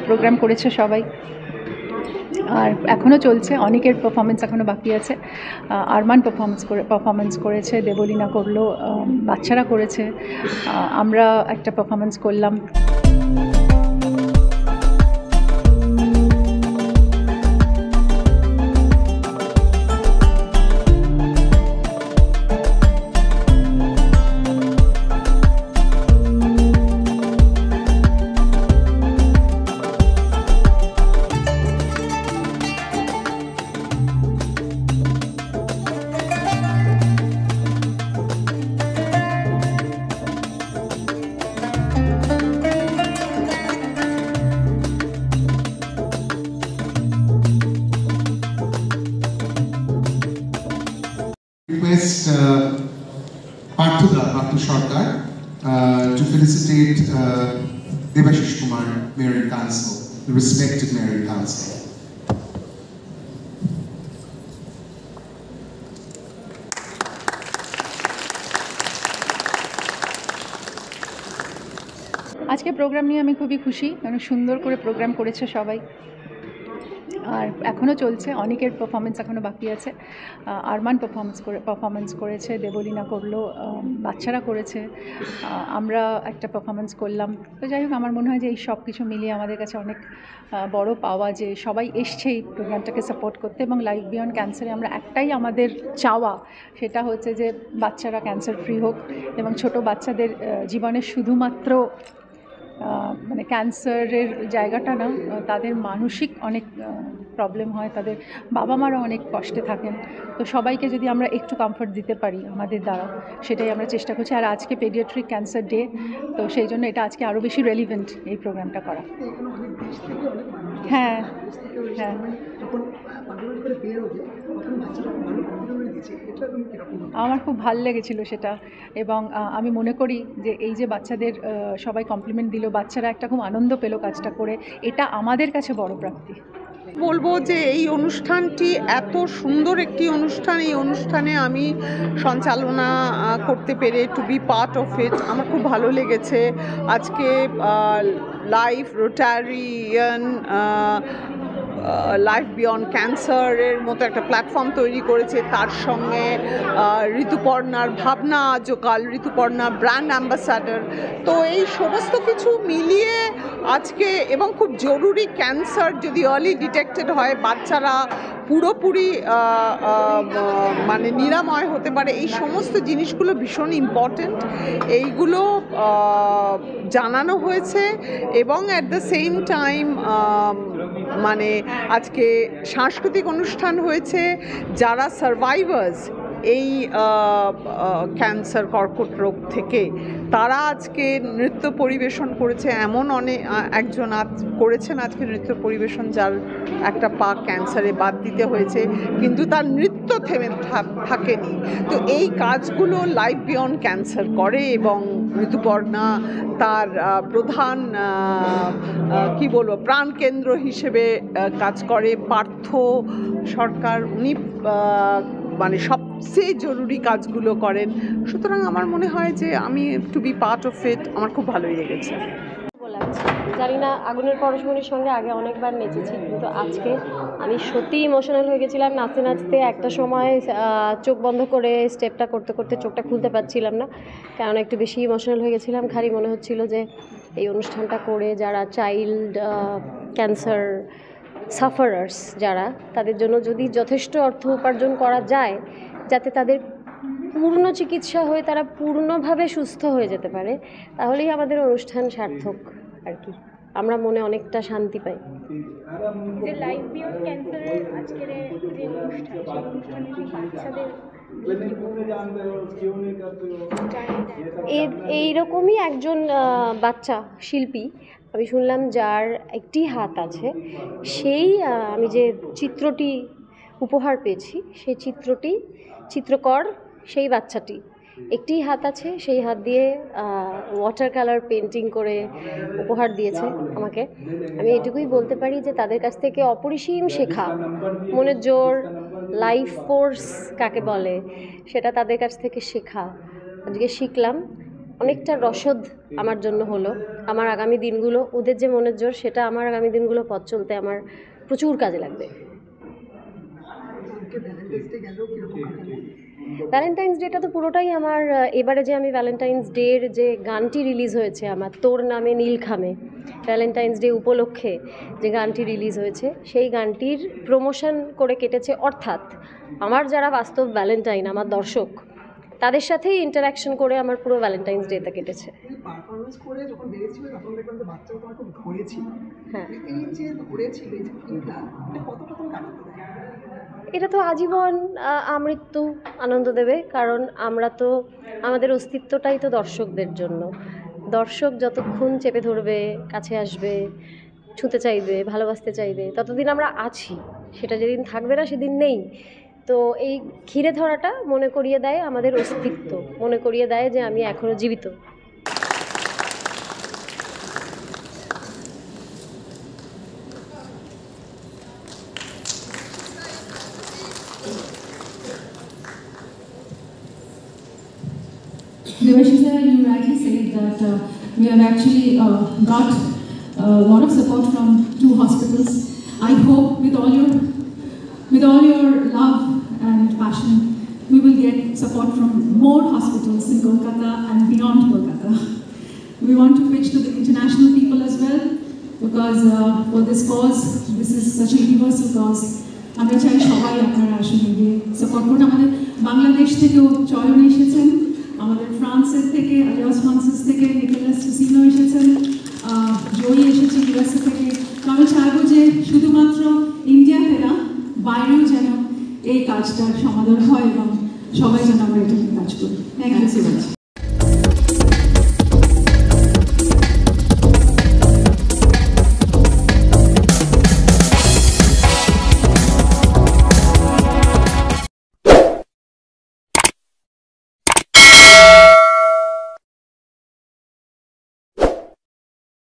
Programme করেছে সবাই, আর এখনও চলছে। অনেকের পারফরমেন্স এখনও বাকি আছে। আরমান পারফরমেন্স করেছে, দেবলীনা করলো, বাচ্চারা করেছে, আমরা একটা পারফরমেন্স করলাম। Request Parthu Sarkar to felicitate Debashish Kumar, Mayor and Council, the respected Mayor and Council. আজকে প্রোগ্রাম নিয়ে আমি খুবই খুশি, কারণ সুন্দর করে প্রোগ্রাম করেছে সবাই, আর এখনও চলছে। অনেকের পারফরমেন্স এখনও বাকি আছে। আরমান পারফরমেন্স করেছে, দেবলীনা করলো, বাচ্চারা করেছে, আমরা একটা পারফরমেন্স করলাম। তো যাই হোক, আমার মনে হয় যে এই সব কিছু মিলিয়ে আমাদের কাছে অনেক বড় পাওয়া যে সবাই এসছে এই প্রোগ্রামটাকে সাপোর্ট করতে। এবং লাইফ বিয়ন্ড ক্যান্সারে আমরা একটাই আমাদের চাওয়া, সেটা হচ্ছে যে বাচ্চারা ক্যান্সার ফ্রি হোক, এবং ছোট বাচ্চাদের জীবনে শুধুমাত্র মানে ক্যান্সারের জায়গাটা না, তাদের মানসিক অনেক প্রবলেম হয়, তাদের বাবা মারা অনেক কষ্টে থাকেন। তো সবাইকে যদি আমরা একটু কমফর্ট দিতে পারি আমাদের দ্বারা, সেটাই আমরা চেষ্টা করছি। আর আজকে পেডিয়াট্রিক ক্যান্সার ডে, তো সেই জন্য এটা আজকে আরও বেশি রেলিভেন্ট এই প্রোগ্রামটা করা। হ্যাঁ হ্যাঁ, আমার খুব ভাল লেগেছিল সেটা। এবং আমি মনে করি যে এই যে বাচ্চাদের সবাই কমপ্লিমেন্ট দিল, বাচ্চারা একটা খুব আনন্দ পেল কাজটা করে, এটা আমাদের কাছে বড় প্রাপ্তি। বলবো যে এই অনুষ্ঠানটি এত সুন্দর একটি অনুষ্ঠান, এই অনুষ্ঠানে আমি সঞ্চালনা করতে পেরে, to be part of it, আমার খুব ভালো লেগেছে। আজকে লাইফ রোটারিয়ান লাইফ বিয়ন্ড ক্যান্সারের মতো একটা প্ল্যাটফর্ম তৈরি করেছে, তার সঙ্গে ঋতুপর্ণার ভাবনা আজকাল, ঋতুপর্ণা ব্র্যান্ড অ্যাম্বাসাডার। তো এই সমস্ত কিছু মিলিয়ে আজকে, এবং খুব জরুরি, ক্যান্সার যদি আর্লি ডিটেক্টেড হয় বাচ্চারা পুরোপুরি মানে নিরাময় হতে পারে। এই সমস্ত জিনিসগুলো ভীষণ ইম্পর্ট্যান্ট, এইগুলো জানানো হয়েছে। এবং অ্যাট দ্য সেম টাইম মানে আজকে সাংস্কৃতিক অনুষ্ঠান হয়েছে। যারা সার্ভাইভার্স এই ক্যান্সার, কর্কট রোগ থেকে, তারা আজকে নৃত্য পরিবেশন করেছে। এমন একজন করেছেন আজকে নৃত্য পরিবেশন, যার একটা পা ক্যান্সারে বাদ দিতে হয়েছে, কিন্তু তার নৃত্য থেমে থাকেনি। তো এই কাজগুলো লাইফ বিয়ন্ড ক্যান্সার করে, এবং ঋতুপর্ণা তার প্রধান কি বলবো প্রাণকেন্দ্র হিসেবে কাজ করে। পার্থ সরকার, উনি মানে সবচেয়ে জরুরি কাজগুলো করেন। সুতরাং আমার মনে হয় যে আমি to be part of it, আমার খুব ভালোই লেগেছে। জানি না, আগুনের পরশমণির সঙ্গে আগে অনেকবার নেচেছি, কিন্তু আজকে আমি সত্যি ইমোশনাল হয়ে গেছিলাম। নাচতে নাচতে একটা সময় চোখ বন্ধ করে স্টেপটা করতে করতে চোখটা খুলতে পারছিলাম না, কারণ একটু বেশি ইমোশনাল হয়ে গেছিলাম। খালি মনে হচ্ছিল যে এই অনুষ্ঠানটা করে যারা চাইল্ড ক্যান্সার সাফারার্স, যারা, তাদের জন্য যদি যথেষ্ট অর্থ উপার্জন করা যায়, যাতে তাদের পূর্ণ চিকিৎসা হয়ে তারা পূর্ণভাবে সুস্থ হয়ে যেতে পারে, তাহলেই আমাদের অনুষ্ঠান সার্থক আর কি। আমরা মনে অনেকটা শান্তি পাই। যে লাইফ বিয়ন্ড ক্যান্সারের আজকের যে অনুষ্ঠান, সেই অনুষ্ঠানে যে বাচ্চাদের এইরকমই একজন বাচ্চা শিল্পী আমি শুনলাম, যার একটি হাত আছে, সেই আমি যে চিত্রটি উপহার পেয়েছি, সেই চিত্রকর সেই বাচ্চাটি একটি হাত আছে, সেই হাত দিয়ে ওয়াটার কালার পেন্টিং করে উপহার দিয়েছে আমাকে। আমি এটুকুই বলতে পারি যে তাদের কাছ থেকে অপরিসীম শেখা, মনের জোর, লাইফ ফোর্স কাকে বলে, সেটা তাদের কাছ থেকে শেখা। আজকে শিখলাম, অনেকটা রসদ আমার জন্য হলো। আমার আগামী দিনগুলো, ওদের যে মনের জোর, সেটা আমার আগামী দিনগুলো পথ চলতে আমার প্রচুর কাজে লাগবে। ভ্যালেন্টাইন্স ডেটা তো পুরোটাই আমার, এবারে যে আমি ভ্যালেন্টাইন্স ডের যে গানটি রিলিজ হয়েছে আমার, তোর নামে নীল খামে, ভ্যালেন্টাইন্স ডে উপলক্ষে যে গানটি রিলিজ হয়েছে, সেই গানটির প্রমোশন করে কেটেছে। অর্থাৎ আমার যারা বাস্তব ভ্যালেন্টাইন, আমার দর্শক, তাদের সাথেই ইন্টারাকশন করে আমার পুরো ভ্যালেন্টাইন্স ডেটা কেটেছে। পারফরমেন্স করে যখন বেরিয়েছিল তখন দেখলাম যে বাচ্চাও তোমার খুব ধরেছিল। হ্যাঁ, এই যে ধরেছিল, এই যে ফিলটা, এটা কতটা তোমাকে আনন্দ দেয়? এটা তো আজীবন আমৃত্যু আনন্দ দেবে, কারণ আমরা তো, আমাদের অস্তিত্বটাই তো দর্শকদের জন্য। দর্শক যতক্ষণ চেপে ধরবে, কাছে আসবে, ছুঁতে চাইবে, ভালোবাসতে চাইবে, ততদিন আমরা আছি। সেটা যেদিন থাকবে না সেদিন নেই। তো এই ঘিরে ধরাটা মনে করিয়ে দেয় আমাদের অস্তিত্ব, মনে করিয়ে দেয় যে আমি এখনও জীবিত। Devashisa, you rightly said that we have actually got a lot of support from 2 hospitals. I hope with all your love and passion, we will get support from more hospitals in Kolkata and beyond Kolkata. We want to pitch to the international people as well, because for this cause, this is such a universal cause. আমরা চাই সবাই আপনারা আসুন, গিয়ে support করুন। আমাদের বাংলাদেশ থেকেও চয়ন এসেছেন, আমাদের ফ্রান্সের থেকে, আলিয়াস ফ্রান্সিস থেকে নিকোলাস সিসিনো এসেছেন, জয়ী এসেছে ইউএসএ থেকে। তো আমি চাইবো যে শুধুমাত্র ইন্ডিয়াতে না, বাইরেও যেন এই কাজটার সমাধান হয় এবং সবাই যেন আমরা এটা নিয়ে কাজ করি। Thank you so much.